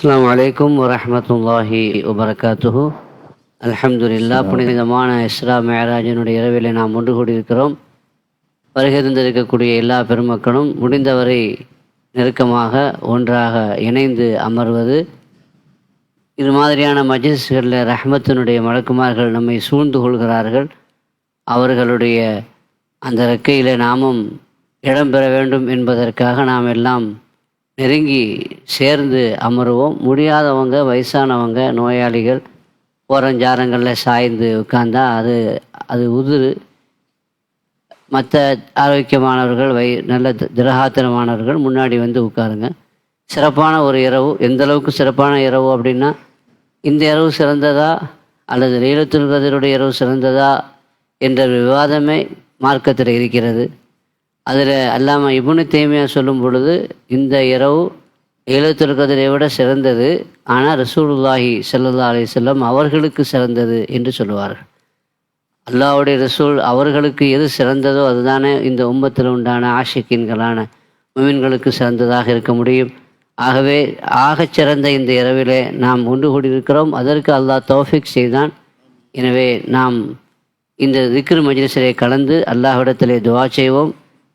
அஸ்ஸலாமு அலைக்கும் வரஹ்மத்துல்லாஹி வபரகாத்துஹு. அல்ஹம்துலில்லாஹ். புனிதமான இஸ்ரா மேராஜினுடைய இரவிலே நாம் ஒன்று கூடியிருக்கிறோம். வருகை தந்திருக்கக்கூடிய எல்லா பெருமக்களும் முடிந்தவரை நெருக்கமாக ஒன்றாக இணைந்து அமர்வது, இது மாதிரியான மஜ்லிஸ்களில் ரஹ்மத்தினுடைய மலக்குமார்கள் நம்மை சூழ்ந்து கொள்கிறார்கள். அவர்களுடைய அந்த ரெக்கையில் நாமும் இடம்பெற வேண்டும் என்பதற்காக நாம் எல்லாம் நெருங்கி சேர்ந்து அமருவோம். முடியாதவங்க, வயசானவங்க, நோயாளிகள் ஓரஞ்சாரங்களில் சாய்ந்து உட்கார்ந்தா அது உதிரு. மற்ற ஆரோக்கியமானவர்கள், நல்ல திரகாத்திரமானவர்கள் முன்னாடி வந்து உட்காருங்க. சிறப்பான ஒரு இரவு. எந்த அளவுக்கு சிறப்பான இரவு அப்படின்னா, இந்த இரவு சிறந்ததா அல்லது லைலத்துல் கத்ருடைய இரவு சிறந்ததா என்ற விவாதமே மார்க்கத்தில் இருக்கிறது. அதில் அல்லாம இப்னு தைமியா சொல்லும் பொழுது, இந்த இரவு லைலத்துல் கத்ரை விட சிறந்தது, ஆனால் ரசூலுல்லாஹி ஸல்லல்லாஹு அலைஹி வஸல்லம் அவர்களுக்கு சிறந்தது என்று சொல்லுவார்கள். அல்லாஹ்வுடைய ரசூல் அவர்களுக்கு எது சிறந்ததோ அதுதானே இந்த உம்மத்தில் உண்டான ஆஷிக்கின்களான முஃமின்களுக்கு சிறந்ததாக இருக்க முடியும். ஆகவே ஆகச்சிறந்த இந்த இரவிலே நாம் ஒன்று கூடியிருக்கிறோம். அதற்கு அல்லாஹ் தௌஃபீக் செய்தான். எனவே நாம் இந்த திக்ர் மஜ்லிஸிலே கலந்து அல்லாஹ்விடத்திலே துஆ செய்வோம்.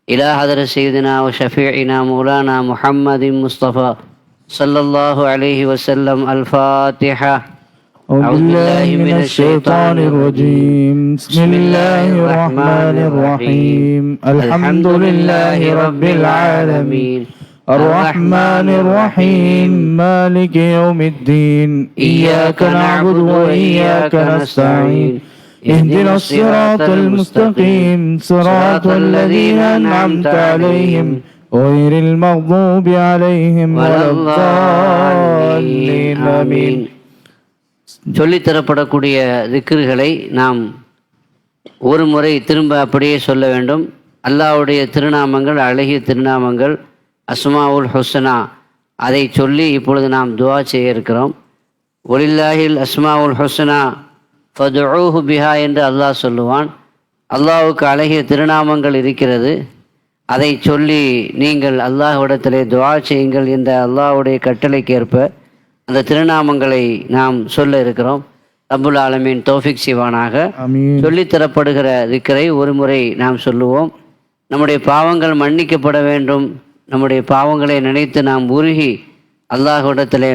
இலா ஹதரத் சய்யிதினா வ ஷஃபீஇனா மௌலானா முஹம்மதின் முஸ்தஃபா ஸல்லல்லாஹு அலைஹி வஸல்லம். அல் ஃபாத்திஹா. أعوذ بالله من الشيطان الرجيم. بسم الله الرحمن الرحيم. الحمد لله رب العالمين الرحمن الرحيم مالك يوم الدين إياك نعبد وإياك نستعين اهدنا الصراط المستقيم صراط الذين أنعمت عليهم غير المغضوب عليهم ولا الضالين آمين. சொல்லித்தரப்படக்கூடிய திக்ருகளை நாம் ஒரு முறை திரும்ப அப்படியே சொல்ல வேண்டும். அல்லாஹ்வுடைய திருநாமங்கள், அழகிய திருநாமங்கள், அஸ்மாவுல் ஹுஸ்னா, அதை சொல்லி இப்பொழுது நாம் துஆ செய்ய இருக்கிறோம். வலில்லாஹில் அஸ்மாவுல் ஹுஸ்னா ஃபதுஊஹு பிஹா என்று அல்லாஹ் சொல்லுவான். அல்லாஹ்வுக்கு அழகிய திருநாமங்கள் இருக்கிறது, அதை சொல்லி நீங்கள் அல்லாஹ்விடத்திலே துஆ செய்யுங்கள் என்ற அல்லாஹ்வுடைய கட்டளைக்கேற்ப அந்த திருநாமங்களை நாம் சொல்ல இருக்கிறோம். ரப்புல் ஆலமீன் தௌஃபீக் செய்வானாக. சொல்லித்தரப்படுகிற திக்ரை ஒரு முறை நாம் சொல்லுவோம். நம்முடைய பாவங்கள் மன்னிக்கப்பட வேண்டும். நம்முடைய பாவங்களை நினைத்து நாம் உருகி அல்லாஹ்விடத்திலே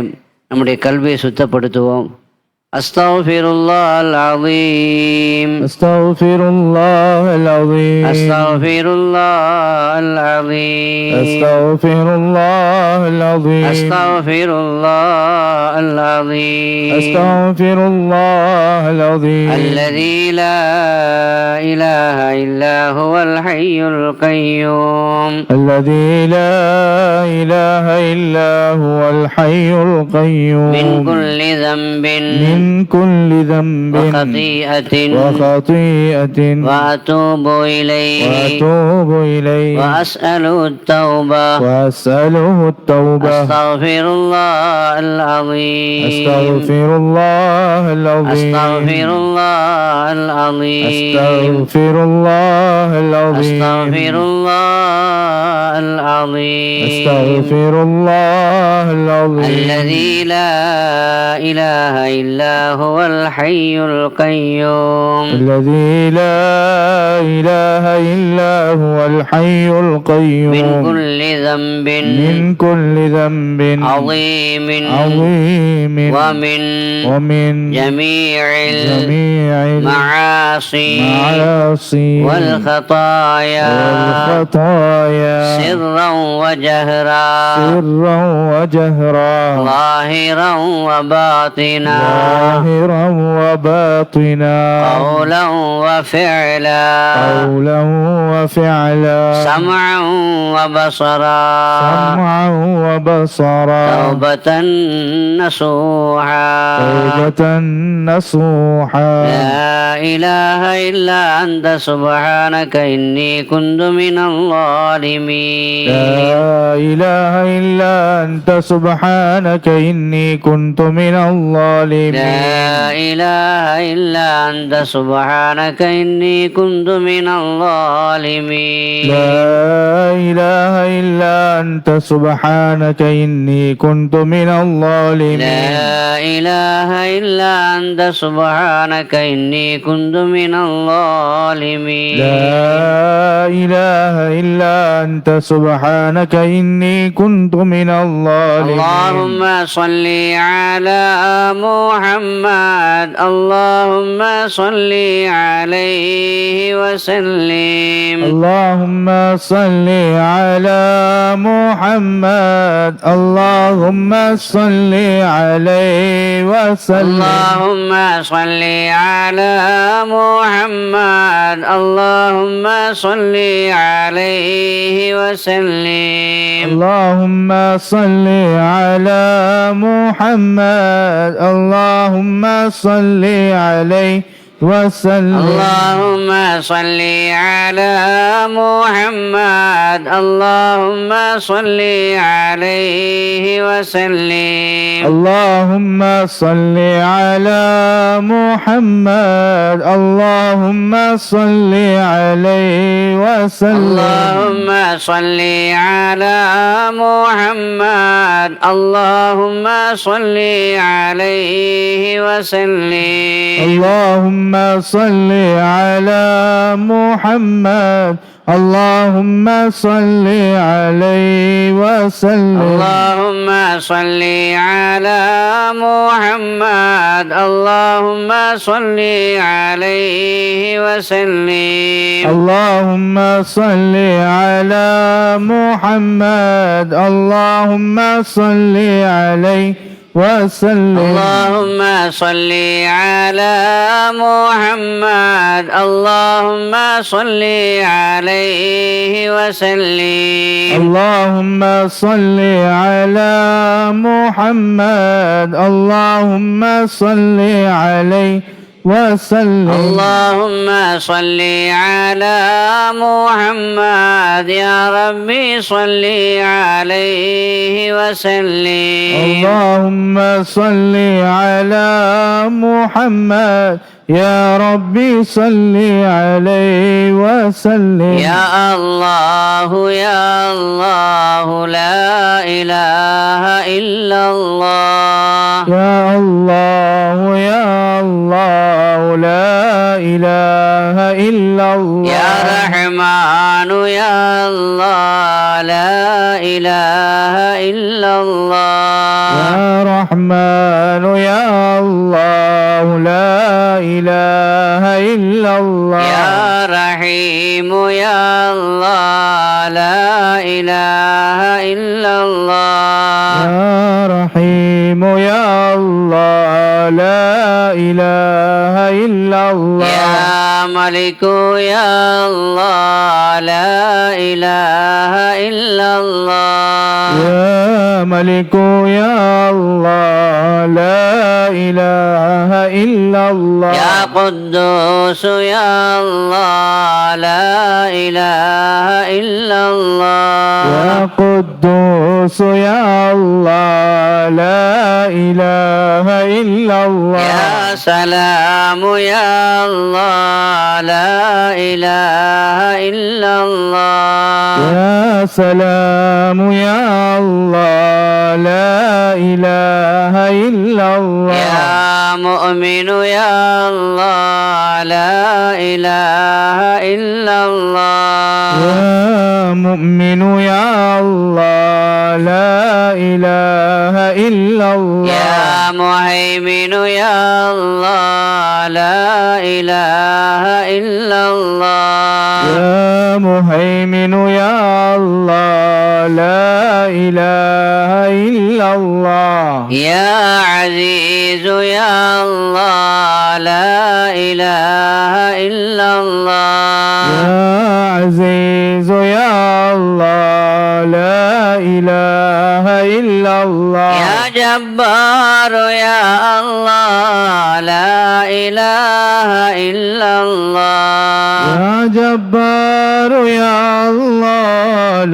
நம்முடைய கல்வியை சுத்தப்படுத்துவோம். அஸ்தக்ஃபிருல்லாஹல் அஸீம், அஸ்தக்ஃபிருல்லாஹல் அஸீம், அஸ்தக்ஃபிருல்லாஹல் அஸீம், அஸ்தக்ஃபிருல்லாஹல் அஸீம், அஸ்தக்ஃபிருல்லாஹல் அஸீம், அஸ்தக்ஃபிருல்லாஹல் அஸீம், அல்லதீ லா இலாஹ இல்லா ஹுவல் ஹய்யுல் கய்யூம், அல்லதீ லா இலாஹ இல்லா ஹுவல் ஹய்யுல் கய்யூம், மின் குல்லி தம்பின் من كل ذنب وخطيئة وأتوب إليه وأسأله التوبة أستغفر الله العظيم، أستغفر الله العظيم، أستغفر الله العظيم، أستغفر الله العظيم، أستغفر الله العظيم، أستغفر الله العظيم، الذي لا إله إلا هو الحي القيوم، الذي لا إله إلا هو الحي القيوم، من كل ذنب عظيم ومن جميع المعاصي والخطايا سرا وجهرا ظاهرا وباطنا قولا وفعلا سمعا وبصرا توبة نصوحا لا إله إلا أنت سبحانك إني كنت من الظالمين. لا إله إلا أنت سبحانك إني كنت من الظالمين لا إله إلا أنت سبحانك إني كنت من الظالمين لا إله إلا أنت سبحانك إني كنت من الظالمين لا إله إلا أنت سبحانك إني كنت من الظالمين لا إله إلا أنت سبحانك إني كنت من الظالمين اللهم صل على محمد اللهم صل عليه وسلم اللهم صل على محمد اللهم صل عليه وسلم اللهم صل على محمد اللهم صل عليه وسلم اللهم صل على محمد اللهم صل عليه وسلم اللهم صل على محمد اللهم صل عليه وسلم اللهم صل على محمد اللهم صل عليه وسلم اللهم صل على محمد اللهم صل عليه وسلم اللهم صل على محمد اللهم صل عليه وسلم اللهم صل على محمد اللهم صل عليه وسلم اللهم صل على محمد اللهم صل عليه وسلم اللهم صل على محمد اللهم صل عليه وسلم اللهم صل على محمد اللهم صل عليه وسلم اللهم صل على محمد يا ربي صل عليه وسلم اللهم صل على محمد يا ربي صل عليه وسلم يا الله يا الله لا إله إلا الله يا الله يا الله لا إله إلا الله يا رحمن يا الله لا إله إلا الله يا رحمن يا الله لا إله إلا الله يا رحيم يا الله لا إله إلا الله يا رحيم يا الله لا إله إلا الله يا ملك يا الله لا إله إلا الله يا ملك يا الله لا إله إلا الله يا قدوس يا الله لا إله إلا الله يا قدوس يا الله لا إله إلا الله يا سلام يا الله لا إله إلا الله يا سلام يا الله لا إله إلا الله يا مؤمن يا الله لا إله إلا الله يا مؤمن يا الله لا إله إلا الله يا مهيمن يا الله لا إله إلا الله يا مهيمن يا الله لا إله إلا الله يا عزيز يا الله لا إله إلا الله يا عزيز يا الله لا إله إلا الله يا جبار يا الله لا إله إلا الله يا جبار يا الله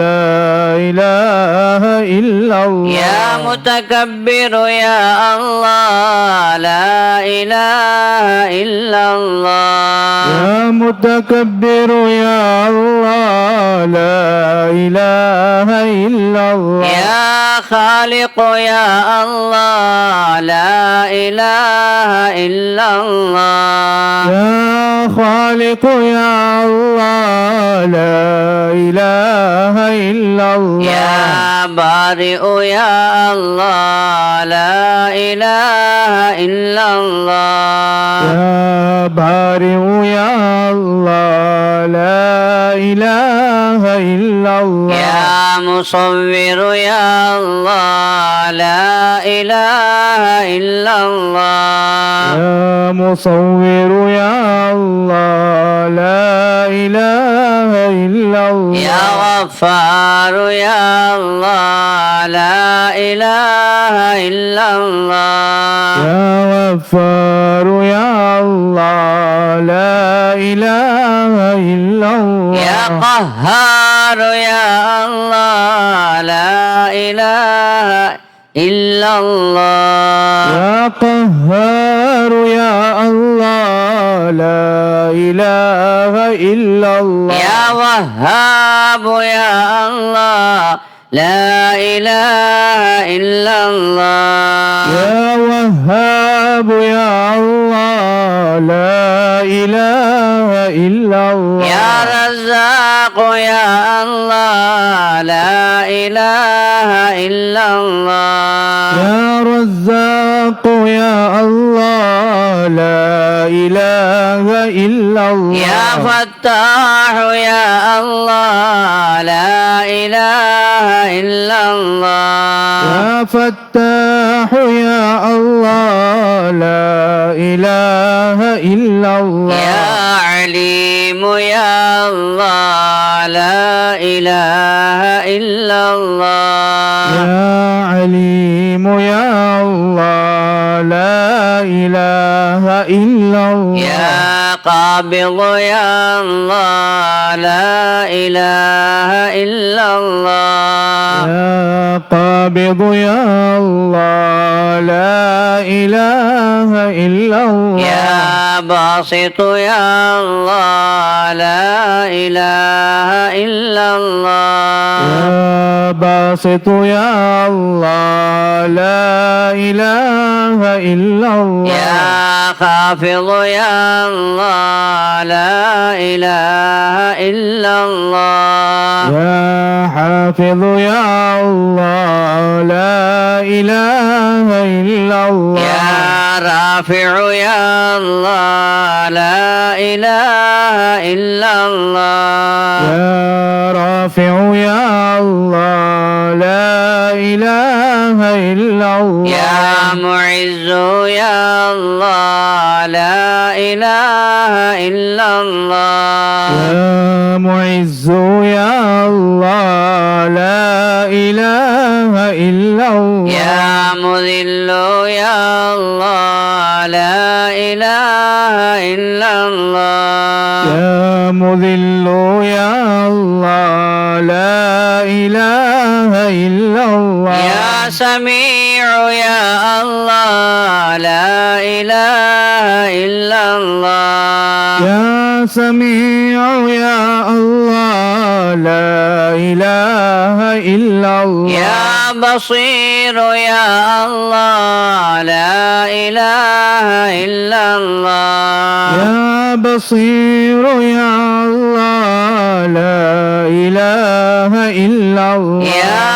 إله إلا الله يا متكبر يا الله لا إله إلا الله يا متكبر يا الله لا إله إلا الله يا خالق يا الله لا إله إلا الله يا خالق يا الله لا إله إلا الله يا بارئ يا الله لا إله إلا الله يا بارئ يا الله لا إله إلا الله يا مصور يا الله لا إله إلا الله يا مصور يا الله لا إله إلا الله يا غفار يا الله لا إله إلا الله يا غفار يا الله لا إله إلا الله يا قهار يا الله لا إله إلا الله يا قهار يا الله لا إله إلا الله يا وهاب يا الله لا إله إلا الله يا وهاب يا الله لا إله إلا الله يا رزاق يا الله لا إله إلا الله يا رزاق يا الله لا إله إلا الله يا فتاح يا الله لا إله إلا الله يا فتاح يا الله لا إله إلا الله يا عليم يا الله لا إله إلا الله يا عليم يا الله لا إله إلا الله يا قابض يا الله لا إله إلا الله يا قابض يا الله لا إله إلا الله يا باسط يا الله لا إله إلا الله يا باسط يا الله لا إله إلا الله يا خافض يا الله لا إله إلا الله يا حافظ يا الله لا إله إلا الله يا رافع يا الله لا إله إلا الله يا رافع يا الله لا إله إلا الله يا معز يا الله لا إله إلا الله يا معز يا الله لا إله إلا الله يا مذل يا الله لا إله إلا الله يا مذل يا الله لا إله إلا الله يا سميع يا الله لا إله إلا الله يا سميع يا الله لا إله إلا الله يا بصير يا الله لا إله إلا الله يا بصير يا الله لا إله إلا الله يا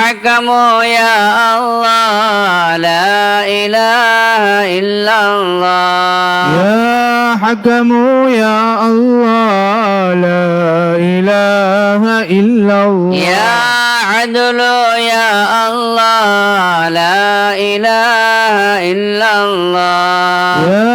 حكم يا الله لا إله إلا الله يا حكم يا الله لا إله إلا الله يا عدل يا الله لا إله إلا الله يا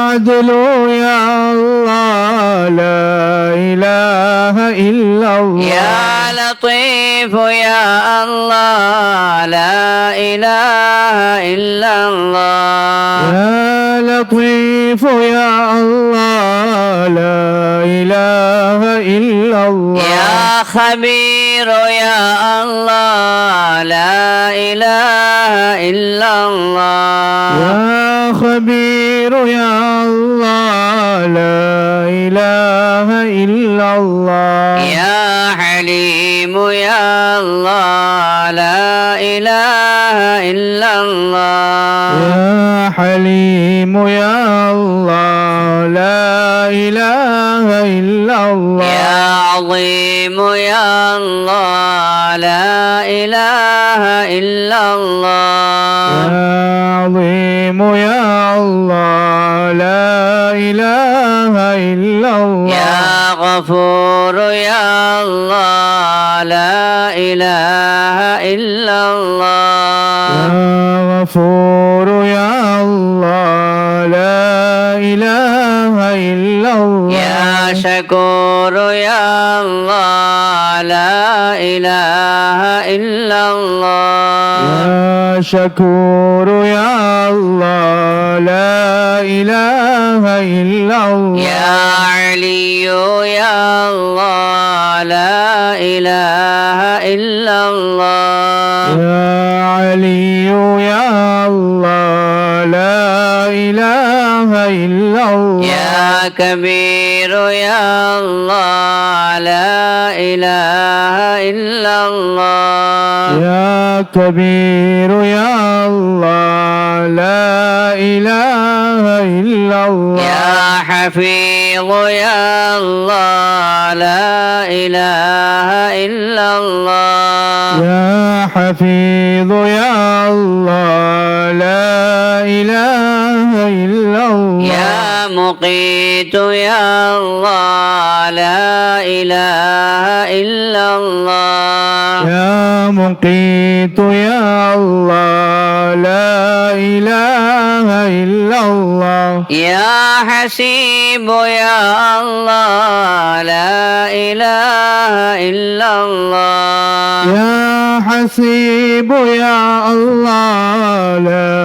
عدل يا الله لا إله إلا الله يا لطيف يا الله لا إله إلا الله يا لطيف يا الله لا إله إلا الله يا خبير يا الله لا إله إلا الله يا خبير يا الله لا إله إلا الله يا حليم يا الله لا إله إلا الله يا حليم يا الله لا إله إلا الله يا عظيم يا الله لا إله إلا الله يا عظيم يا الله لا إله إلا الله يا غفور يا الله لا إله إلا الله يا غفور يا الله لا إله إلا الله يا شكور يا الله لا إله إلا الله يا شكور يا الله لا إله إلا الله يا علي يا الله لا إله إلا الله يا علي يا الله لا إله إلا الله يا كبير يا الله لا إله إلا الله يا كبير يا الله لا إله إلا الله يا حفيظ يا الله لا إله إلا الله يا حفيظ يا الله لا إله إلا الله يا مقيت يا الله لا إله إلا الله يا مقيت يا الله لا إله إلا الله يا حسيب يا الله لا إله إلا الله يا حسيب يا الله لا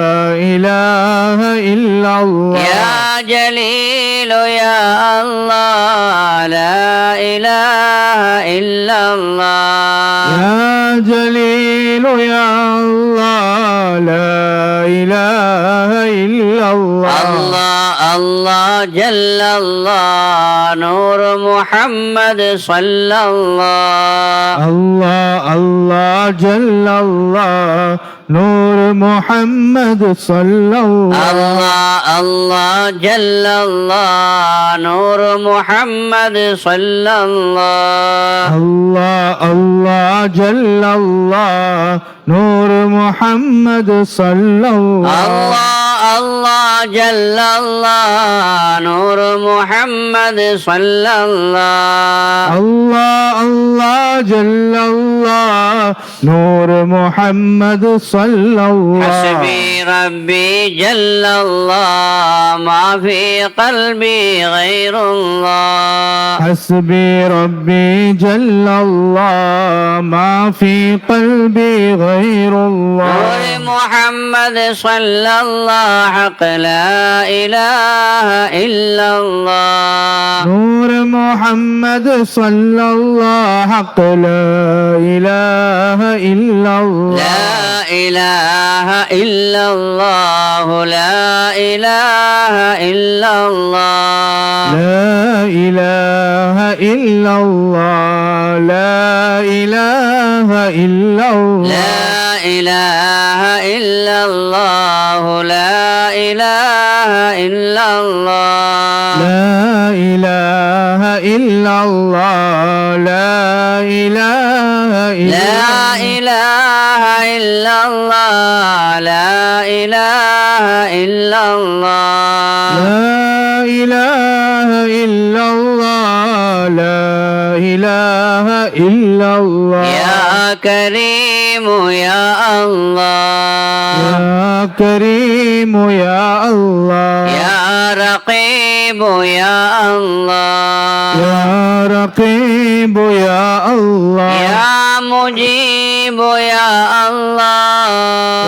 إله إلا الله يا جليل يا الله لا إله إلا الله يا جليل يا الله لا إله إلا الله الله الله جل الله نور محمد صلى الله الله الله جل الله نور محمد صلى الله الله الله جل الله نور محمد صلى الله الله الله جل الله نور محمد صلى الله الله الله جل الله نور محمد صلى الله الله الله جل الله نور محمد صلى الله حسبي ربي جل الله ما في قلبي غير الله حسبي ربي جل الله ما في قلبي غير الله نور محمد صلى الله حق لا إله إلا الله نور محمد صلى الله حق لا إله إلا الله لا إله إلا الله لا إله إلا الله لا إله إلا الله لا إله إلا الله لا إله إلا الله لا إله إلا الله لا إله إلا الله لا إله إلا لا إله إلا الله لا إله إلا الله لا إله إلا الله لا إله إلا الله يا كريم يا الله يا كريم يا الله يا رقيب يا الله يا رقيب يا الله يا مجيب يا الله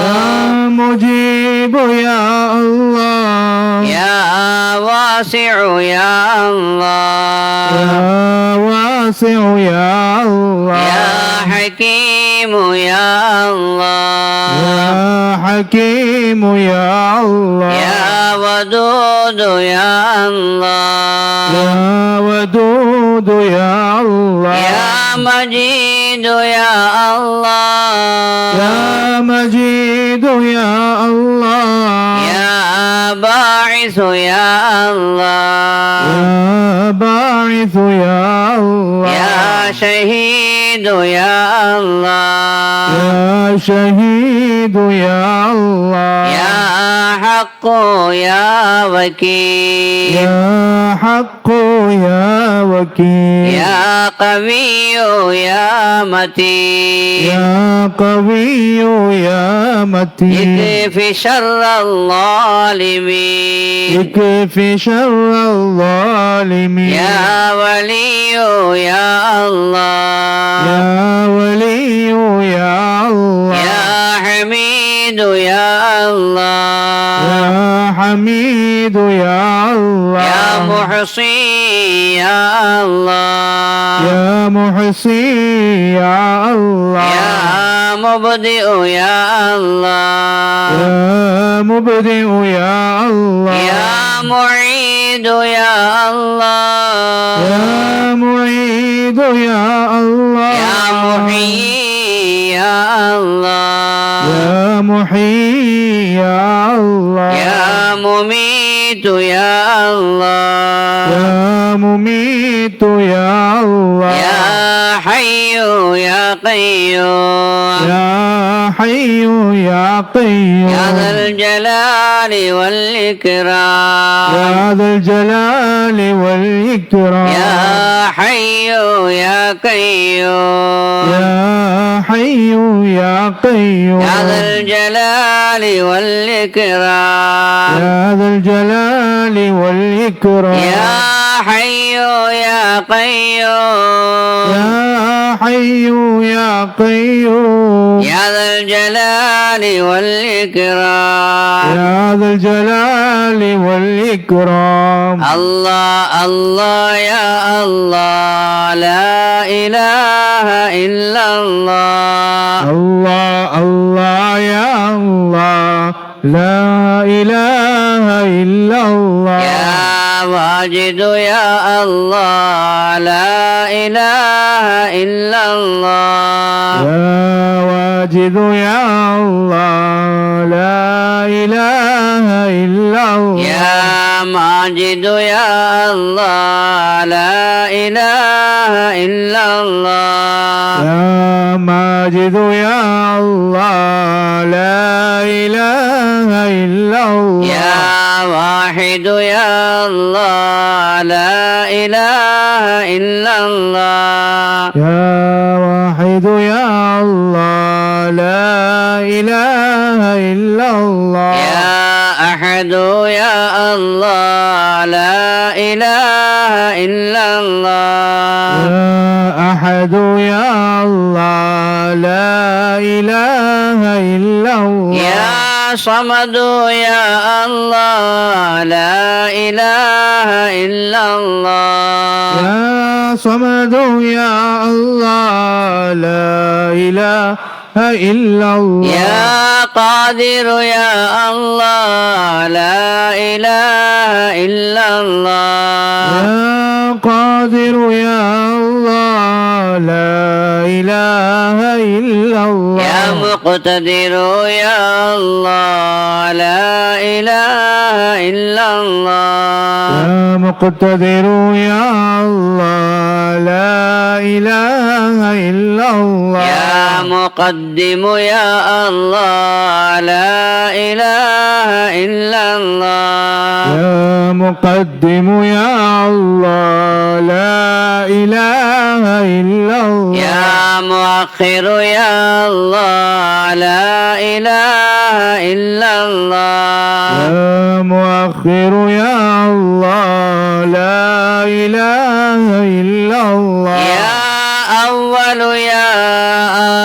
يا مجيب يا الله يا واسع يا الله يا واسع يا الله يا حكيم يا الله يا حكيم يا الله يا ودود يا الله يا ودود يا الله يا مجيد يا الله يا مجيد يا الله يا باعث يا الله يا باعث يا الله يا شهيد يا الله يا شهيد يا الله يا حق يا وكيل يا حق يا وكيل يا قوي يا متين يا قوي يا متين اكف شر الظالمين اكف شر الظالمين يا ولي يا الله يا ولي يا الله يا حميد يا الله يا حميد يا الله يا محصي يا الله يا محصي يا الله يا مبدئ يا الله يا مبدئ يا الله يا معيد يا الله يا معيد يا الله يا محيي يا الله يا محيي يا الله يا مميت يا الله يا مميت يا الله يا حي يا قيوم يا حي يا قيوم يا ذا الجلال والإكرام يا ذا الجلال والإكرام يا حي يا قيوم يا حي يا قيوم يا ذا الجلال والإكرام يا ذا الجلال والإكرام يا حي يا قيوم يا حي يا قيوم يا ذا الجلال والإكرام يا ذا الجلال والإكرام الله الله يا الله لا إله إلا الله الله الله يا الله لا إله إلا الله يا واجد يا الله لا إله إلا الله يا واجد يا الله لا إله إلا الله يا ماجد يا الله لا إله إلا الله يا ماجد يا الله لا إله إلا الله يا واحد يا الله لا إله إلا الله يا واحد يا الله لا إله إلا الله يا أحد يا الله لا إله إلا الله يا أحد يا الله لا إله إلا الله يا صمد يا الله لا إله إلا الله يا صمد يا الله لا إله إلا الله يا قادر يا الله لا إله إلا الله يا قادر يا الله لا إله إلا الله يا مقتدر يا الله لا إله إلا الله يا مقتدر يا الله لا إله إلا الله يا مقدم يا الله لا إله إلا الله يا مقدم يا الله لا إله إلا الله يا مؤخر يا الله لا إله إلا الله يا مؤخر يا الله لا إله إلا الله يا أول يا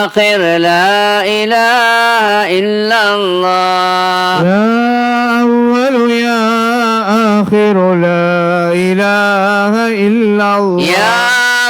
آخر لا إله إلا الله يا أول يا آخر لا إله إلا الله يا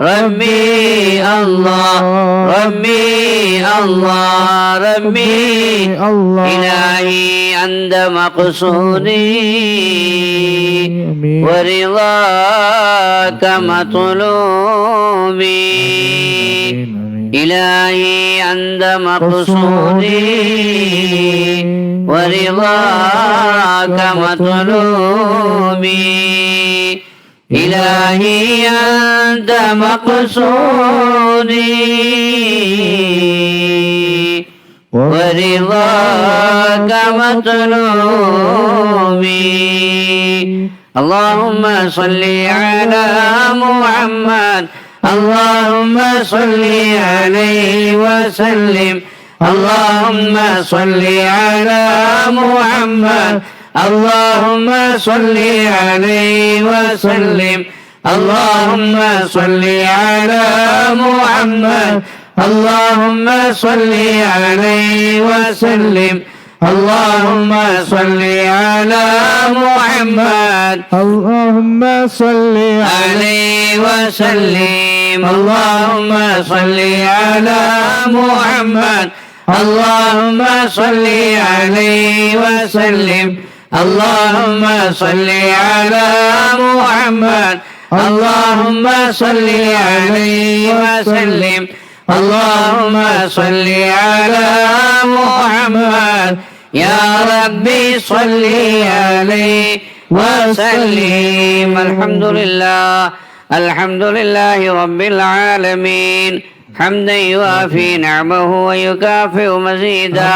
ربي الله ربي الله ربي الله إلهي أنت مقصودي ورضاك مطلوبي إلهي أنت مقصودي ورضاك مطلوبي إلهي أنت مقصودي ورضاك مطلوبي اللهم صل على محمد اللهم صل عليه وسلم اللهم صل على محمد اللهم صل عليه وسلم اللهم صل على محمد اللهم صل عليه وسلم اللهم صل على محمد اللهم صل عليه وسلم اللهم صل على محمد اللهم صل عليه وسلم اللهم صل على محمد اللهم صل عليه وسلم اللهم صل على محمد يا ربي صل عليه وسلم الحمد لله رب العالمين حمدا يوافي نعمه ويكافئ مزيدا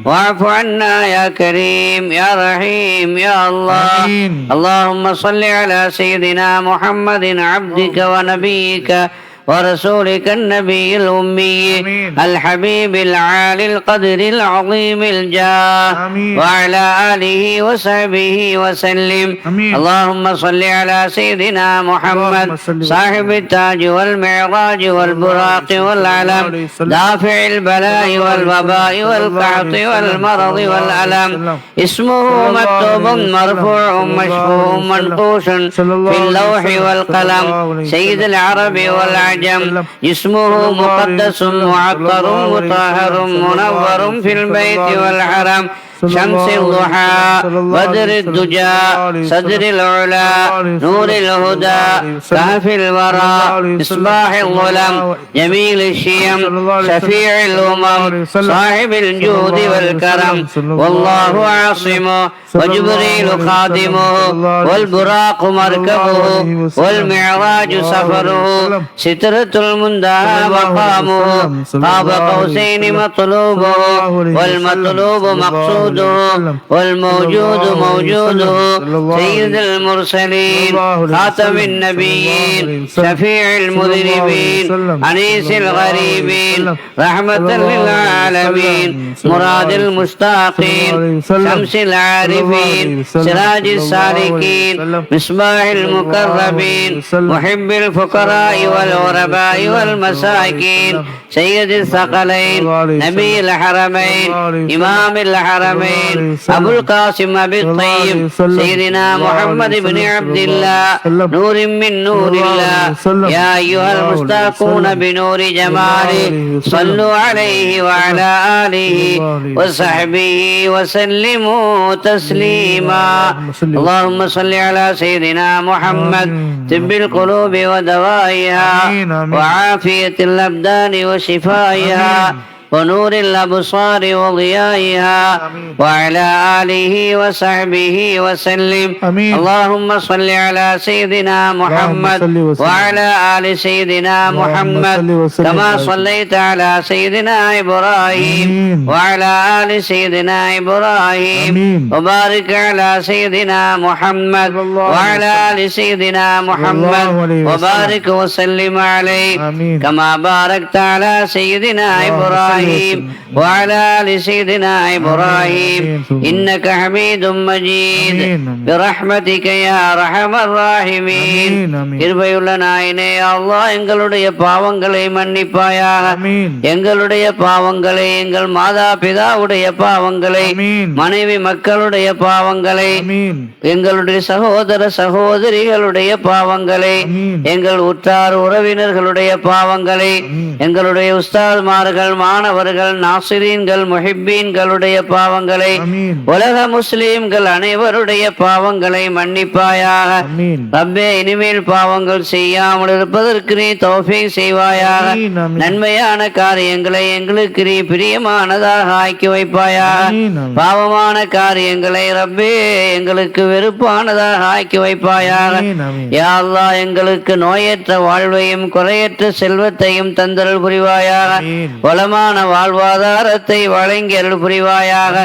واعف عنا يا كريم يا رحيم يا الله اللهم صل على سيدنا محمد عبدك ونبيك ورسولك النبي الأمي الحبيب العالي القدر العظيم الجاه وعلى آله وصحبه وسلم اللهم صل على سيدنا محمد صاحب التاج والمعراج والبراق والعلم دافع البلاء والوباء والقحط والمرض والألم اسمه مكتوب مرفوع مشفوع منقوش في اللوح والقلم سيد العرب والعجم اسمه مقدس معطر مطهر منور في البيت والحرم شمس الضحى بدر الدجى صدر العلا نور الهدى كهف الورى مصباح الظلم جميل الشيم شفيع الأمم صاحب الجود والكرم والله عاصمه وجبريل خادمه والبراق مركبه والمعراج سفره سترة المنتهى مقامه قاب قوسين مطلوبه والمطلوب مقصود والموجود موجوده سيد المرسلين خاتم النبيين شفيع المذنبين أنيس الغريبين رحمة للعالمين مراد المشتاقين شمس العارفين سراج السالكين مصباح المقربين محب الفقراء والغرباء والمساكين سيد الثقلين نبي الحرمين إمام الحرمين أبو القاسم أبي الطيب سيدنا محمد بن عبد الله نور من نور الله يا أيها المشتاقون بنور جماله صلوا عليه وعلى آله وصحبه وسلموا تسليما اللهم صل على سيدنا محمد طب القلوب ودوائها وعافية الأبدان وشفائها ونور الأبصار وضيائها وعلى آله وصحبه وسلم اللهم صل على سيدنا محمد وعلى آل سيدنا محمد كما صليت على سيدنا إبراهيم وعلى آل سيدنا إبراهيم وبارك على سيدنا محمد وعلى آل سيدنا محمد وبارك وسلم عليه كما باركت على سيدنا إبراهيم إبراهيم وعلى آل سيدنا إبراهيم إنك حميد مجيد برحمتك يا أرحم الراحمين கிருபையுள்ள நாயனே அல்லாஹ் எங்களுடைய பாவங்களை மன்னிப்பாயாக. எங்களுடைய பாவங்களை, எங்கள் மாதா பிதாவுடைய பாவங்களை, மனைவி மக்களுடைய பாவங்களை, எங்களுடைய சகோதர சகோதரிகளுடைய பாவங்களை, எங்கள் உற்றார் உறவினர்களுடைய பாவங்களை, எங்களுடைய உஸ்தாத்மார்கள், மாணவர்கள், நாசிரீன்கள், முஹிப்பீன்களுடைய பாவங்களை, உலக முஸ்லிம்கள் அனைவருடைய பாவங்களை மன்னிப்பாயாக. ரப்பே, இனிமேல் பாவங்கள் செய்யாமல் இருப்பதற்கு நீ தௌஃபீக் செய்வாயாக. நன்மையான காரியங்களை எங்களுக்கு நீ பிரியமானதாக ஆக்கி வைப்பாயாக. பாவமான காரியங்களை ரப்பே எங்களுக்கு வெறுப்பானதாக ஆக்கி வைப்பாயாக. யா அல்லாஹ், எங்களுக்கு நோயற்ற வாழ்வையும் குறையற்ற செல்வத்தையும் தந்தருள் புரிவாயாக. வளமான வாழ்வாதாரத்தை வழங்கி அருள் புரிவாயாக.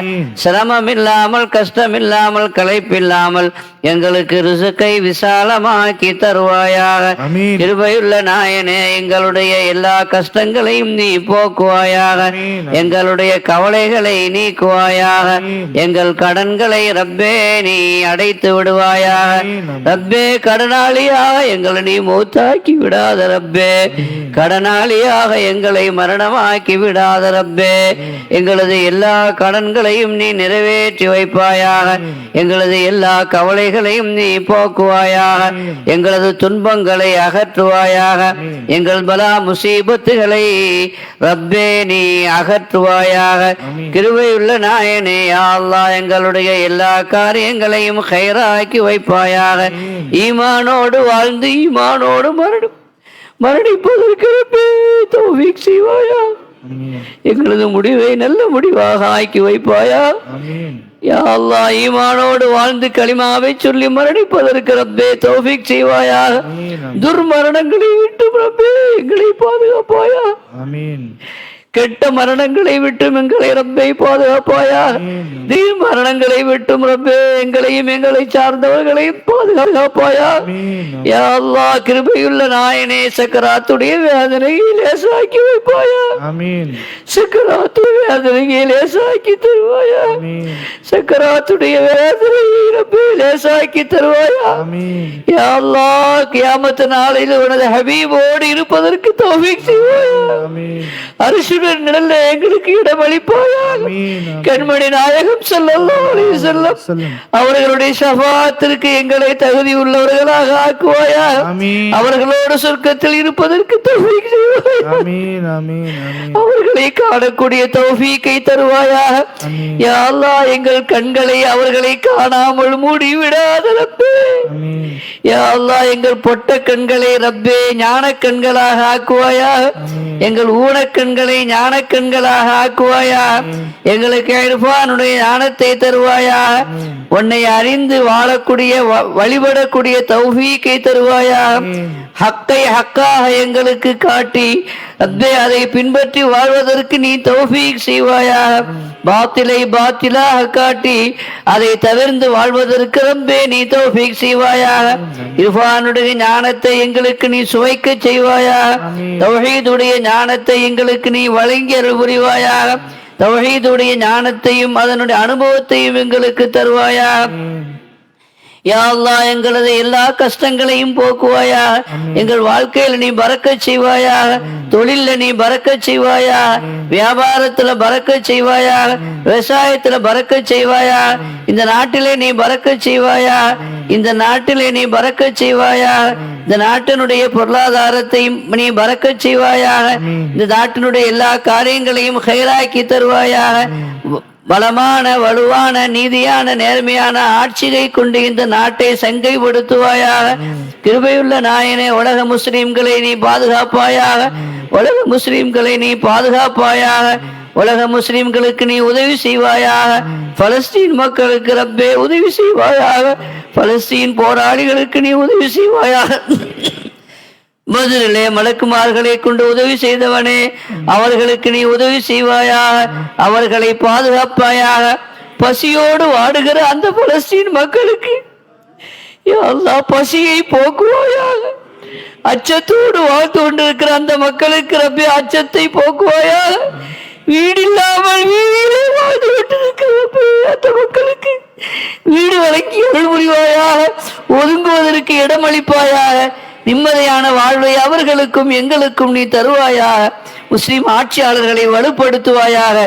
சிரமம் இல்லாமல், கஷ்டம் இல்லாமல், களைப்பில்லாமல் எங்களுக்கு ரிசுக்கை விசாலமாக்கி தருவாயாக. கிருபையுள்ள நாயனே, எங்களுடைய எல்லா கஷ்டங்களையும் நீ போக்குவாயாக. எங்களுடைய கவலைகளை நீக்குவாயாக. எங்கள் கடன்களை ரப்பே நீ அடைத்து விடுவாயாக. ரப்பே, கடனாளியாக எங்களை நீ மூத்தாக்கி விடாத ரப்பே. கடனாளியாக எங்களை மரணமாக்கி விடாத ரப்பே. எங்களது எல்லா கடன்களையும் நீ நிறைவேற்றி வைப்பாயாக. எங்களது எல்லா கவலைகளையும் நீ போக்குவாயாக. எங்களது துன்பங்களை அகற்றுவாயாக. எங்கள் பலா முசீபத்துகளை ரப்பே நீ அகற்றுவாயாக. கிருபையுள்ள நாயனே அல்லாஹ், எங்களுடைய எல்லா காரியங்களையும் கைராக்கி வைப்பாயாக. ஈமானோடு வாழ்ந்து ஈமானோடு மரணிப்பதற்கு தௌஃபீக் செய்வாயா. எங்களது முடிவை நல்ல முடிவாக ஆக்கி வைப்பாயா. யா அல்லாஹ், ஈமானோடு வாழ்ந்து கலிமாவை சொல்லி மரணிப்பதற்கு ரப்பே தௌஃபீக் செய்வாயாக. துர்மரணங்களை விட்டு ரப்பே எங்களை பாதுகாப்பாயா. கெட்ட மரணங்களை விட்டும் எங்களை ரப்பை பாதுகாப்பாயா. தீர் மரணங்களை விட்டும் ரப்பே எங்களையும் எங்களை சார்ந்தவர்களையும் பாதுகாப்பாயா. யா அல்லாஹ், கிருபையுள்ள நாயனே, சக்கராத்துடைய வேதனையை லேசாக்கி வைப்பாயா. சக்கராத்துடைய வேதனையை லேசாக்கி தருவாயா. சக்கராத்துடைய வேதனையை ரப்பே லேசாக்கி தருவாயா. யா அல்லாஹ், கியாமத் நாளில் உனது ஹபீபோடு இருப்பதற்கு தௌஃபீக் செய்வாயா. அரிசுடன் நிழல்ல எங்களுக்கு இடமளிப்பாயாக. கண்மணி நாயகம் ஸல்லல்லாஹு அலைஹி வஸல்லம் அவர்களுடைய ஷஃபாஅத்திற்கு எங்களை தகுதி உள்ளவர்களாக ஆக்குவாயாக. அவர்களோடு சொர்க்கத்தில் இருப்பதற்கு தௌஃபீக் செய்வாயாக. அவர்களை காணக்கூடிய தௌஃபீக்கை தருவாயாக. யா அல்லாஹ், எங்கள் கண்களை அவர்களை காணாமல் மூடிவிடாத ரப்பே. யா அல்லாஹ், எங்கள் பொட்ட கண்களை ரப்பே ஞான கண்களாக ஆக்குவாயாக. எங்கள் ஊனக்கண்களை ஞான கண்களாக ஆக்குவாயா. எங்களுக்கு இர்ஃபானுடைய ஞானத்தை தருவாயா. உன்னை அறிந்து வாழக்கூடிய வழிபடக்கூடிய தௌஃபீக்கை தருவாயா. ஹக்கை ஹக்காக எங்களுக்கு காட்டி ரப்பே அதை பின்பற்றி வாழ்வதற்கு நீ தௌஃபீக் செய்வாயா. பாத்திலை பாத்திலாக காட்டி அதை தவிர்த்து வாழ்வதற்கு ரப்பே நீ தௌஃபீக் செய்வாயா. இர்ஃபானுடைய ஞானத்தை எங்களுக்கு நீ சுவைக்க செய்வாயா. தௌஹீதுடைய ஞானத்தை எங்களுக்கு நீ வழங்கி அருள் புரிவாயா. தௌஹீதுடைய ஞானத்தையும் அதனுடைய அனுபவத்தையும் எங்களுக்கு தருவாயா. யா அல்லாஹ், எங்களது எல்லா கஷ்டங்களையும் போக்குவாயா. எங்கள் வாழ்க்கையில் நீ பரக்கத் செய்வாயா. தொழில நீ பரக்கத் செய்வாயா. வியாபாரத்துல பரக்கத் செய்வாயா. விவசாயத்துல பரக்கத் செய்வாயா. இந்த நாட்டிலே நீ பரக்கத் செய்வாயா. இந்த நாட்டிலே நீ பரக்கத் செய்வாயா. இந்த நாட்டினுடைய பொருளாதாரத்தையும் நீ பரக்கத் செய்வாயாக. இந்த நாட்டினுடைய எல்லா காரியங்களையும் ஹைராக்கி தருவாயாக. பலமான வலுவான நீதியான நேர்மையான ஆட்சியை கொண்டு இந்த நாட்டை சங்கைப்படுத்துவாயாக. கிருபையுள்ள நாயனே, உலக முஸ்லிம்களை நீ பாதுகாப்பாயாக. உலக முஸ்லிம்களை நீ பாதுகாப்பாயாக. உலக முஸ்லிம்களுக்கு நீ உதவி செய்வாயாக. பலஸ்தீன் மக்களுக்கு ரப்பே உதவி செய்வாயாக. பலஸ்தீன் போராளிகளுக்கு நீ உதவி செய்வாயாக. பதிலே மலக்குமார்களை கொண்டு உதவி செய்தவனே, அவர்களுக்கு நீ உதவி செய்வாயாக. அவர்களை பாதுகாப்பாயாக. பசியோடு வாடுகிற அந்த பலஸ்தீன் மக்களுக்கு யா அல்லாஹ் பசியை போக்குவாயாக. அச்சத்தோடு வாழ்ந்து கொண்டிருக்கிற அந்த மக்களுக்கு ரப்பே அச்சத்தை போக்குவாயாக. வீடு இல்லாமல் வீதியிலே வாழ்ந்து கொண்டிருக்கிற அந்த மக்களுக்கு வீடு வழங்கி அருள் புரிவாயாக, ஒதுங்குவதற்கு இடமளிப்பாயாக, நிம்மதியான வாழ்வை அவர்களுக்கும் எங்களுக்கும் நீ தருவாயாக. முஸ்லிம் ஆட்சியாளர்களை வலுப்படுத்துவாயாக,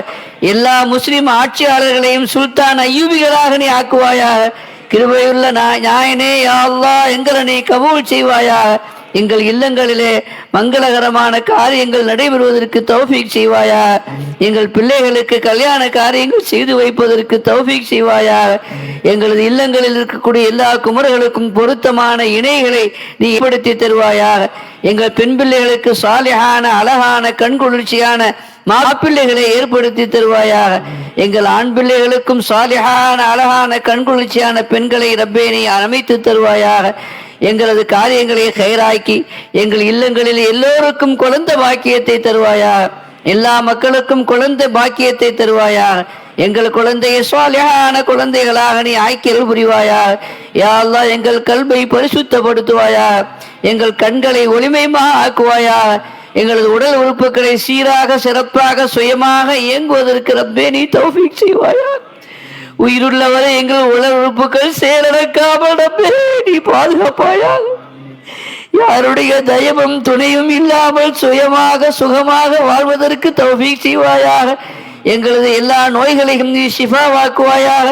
எல்லா முஸ்லிம் ஆட்சியாளர்களையும் சுல்தான் ஐயூபிகளாக நீ ஆக்குவாயாக. கிருபையுள்ள நாயனே யா அல்லாஹ், எங்களை நீ கபூல் செய்வாயாக. எங்கள் இல்லங்களிலே மங்களகரமான காரியங்கள் நடைபெறுவதற்கு தௌஃபீக் செய்வாயா. எங்கள் பிள்ளைகளுக்கு கல்யாண காரியங்கள் செய்து வைப்பதற்கு தௌஃபீக் செய்வாயா. எங்களது இல்லங்களில் இருக்கக்கூடிய எல்லா குமர்களுக்கும் பொருத்தமான இணைகளை நீ ஏற்படுத்தி தருவாயாக. எங்கள் பெண் பிள்ளைகளுக்கு சாலிஹான அழகான கண்குளிர்ச்சியான மாப்பிள்ளைகளை ஏற்படுத்தி தருவாயாக. எங்கள் ஆண் பிள்ளைகளுக்கும் சாலிஹான அழகான கண்குளிர்ச்சியான பெண்களை ரப்பே நீ அமைத்து தருவாயாக. எங்களது காரியங்களை கயிறாக்கி எங்கள் இல்லங்களில் எல்லோருக்கும் குழந்தை பாக்கியத்தை தருவாயாக. எல்லா மக்களுக்கும் குழந்தை பாக்கியத்தை தருவாயாக. எங்கள் குழந்தையை சாலிஹான குழந்தைகளாக நீ ஆக்கியல் புரிவாயாக. யா அல்லாஹ், எங்கள் கல்வை பரிசுத்தப்படுத்துவாயாக. எங்கள் கண்களை ஒளிமயமாக ஆக்குவாயாக. எங்களது உடல் உறுப்புகளை சீராக சிறப்பாக சுயமாக இயங்குவதற்கு ரப்பே நீ தௌஃபீக் செய்வாயாக. உயிருள்ளவரை எங்கள் உடல் உறுப்புகள் செயலிழக்காமல் ரப்பே நீ பாதுகாப்பாயாக. யாருடைய தயவும் துணையும் இல்லாமல் சுயமாக சுகமாக வாழ்வதற்கு தௌஃபீக் செய்வாயாக. எங்களது எல்லா நோய்களையும் நீ ஷிஃபாவாக்குவாயாக.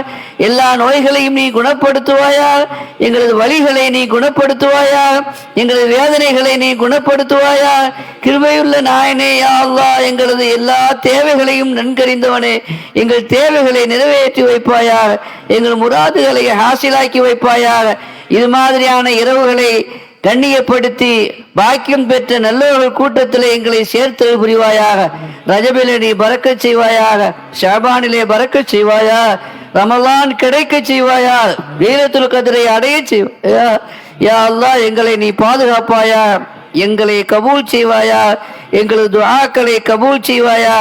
எல்லா நோய்களையும் நீ குணப்படுத்துவாயாக. எங்களது வலிகளை நீ குணப்படுத்துவாயாக. எங்களது வேதனைகளை நீ குணப்படுத்துவாயாக. கிருபையுள்ள நாயனே யா அல்லாஹ், எங்களது எல்லா தேவைகளையும் நன்கறிந்தவனே, எங்கள் தேவைகளை நிறைவேற்றி வைப்பாயாக. எங்கள் முராதுகளை ஹாசிலாக்கி வைப்பாயாக. இது மாதிரியான இரவுகளை கண்ணியப்படுத்தி பாக்கியம் பெற்ற நல்லவர்கள் கூட்டத்தில் எங்களை சேர்த்து புரிவாயாக. ரஜபிலே நீ பறக்கச் செய்வாயாக. ஷாபானிலே பறக்கச் செய்வாயாக. ரமலான் கிடைக்க செய்வாயா. லீலத்துல் கத்ரை அடைய செய்வாயா. யா அல்லாஹ், எங்களை நீ பாதுகாப்பாயா. எங்களை கபூல் செய்வாயா. எங்களது துஆக்களை கபூல் செய்வாயா.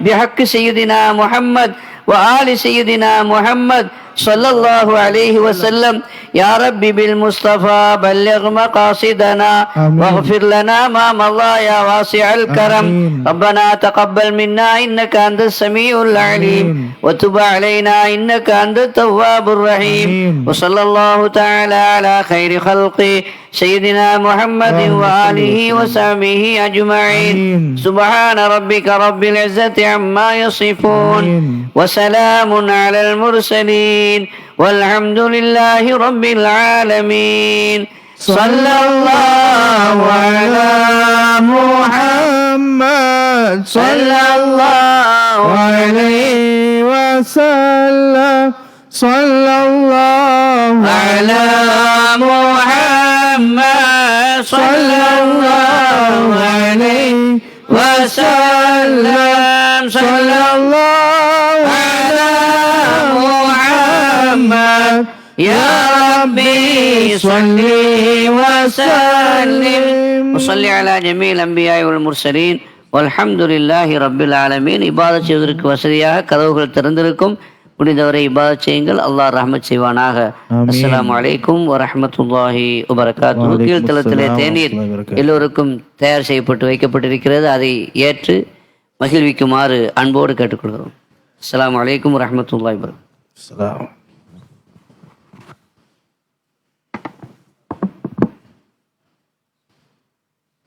பிஹக் சய்யிதினா முஹம்மத் வ ஆலி சய்யிதினா முஹம்மத் ஸல்லல்லாஹு அலைஹி வஸல்லம். يا ربي بالمصطفى بلغ مقاصدنا واغفر لنا ما مضى يا واسع الكرم. ربنا تقبل منا إنك أنت السميع العليم وتب علينا إنك أنت التواب الرحيم. وصلى الله تعالى على خير خلقه سيدنا محمد وآله وصحبه أجمعين. سبحان ربك رب العزة عما يصفون وسلام على المرسلين والحمد لله رب العالمين. صلى الله على محمد صلى الله عليه وسلم. صلى الله على محمد صلى الله عليه وسلم. صلى الله على محمد يا ربي صل وسلم وصل على جميع الأنبياء والمرسلين والحمد لله رب العالمين. இபாதத் செய்வதற்கு வசதியாக கதவுகள் திறந்திருக்கும். முடிந்தவரை இபாதத் செய்யுங்கள். அல்லாஹ் ரஹ்மத் செய்வானாக. அஸ்ஸலாமு அலைக்கும் வரஹ்மத்துல்லாஹி வபரகாத்துஹு. கீழ்த்தளத்திலே தேநீர் எல்லோருக்கும் தயார் செய்யப்பட்டு வைக்கப்பட்டிருக்கிறது. அதை ஏற்று மகிழ்விக்குமாறு அன்போடு கேட்டுக்கொள்கிறோம். அஸ்ஸலாமு அலைக்கும் வரஹ்மத்துல்லாஹி வபரகாத்துஹு.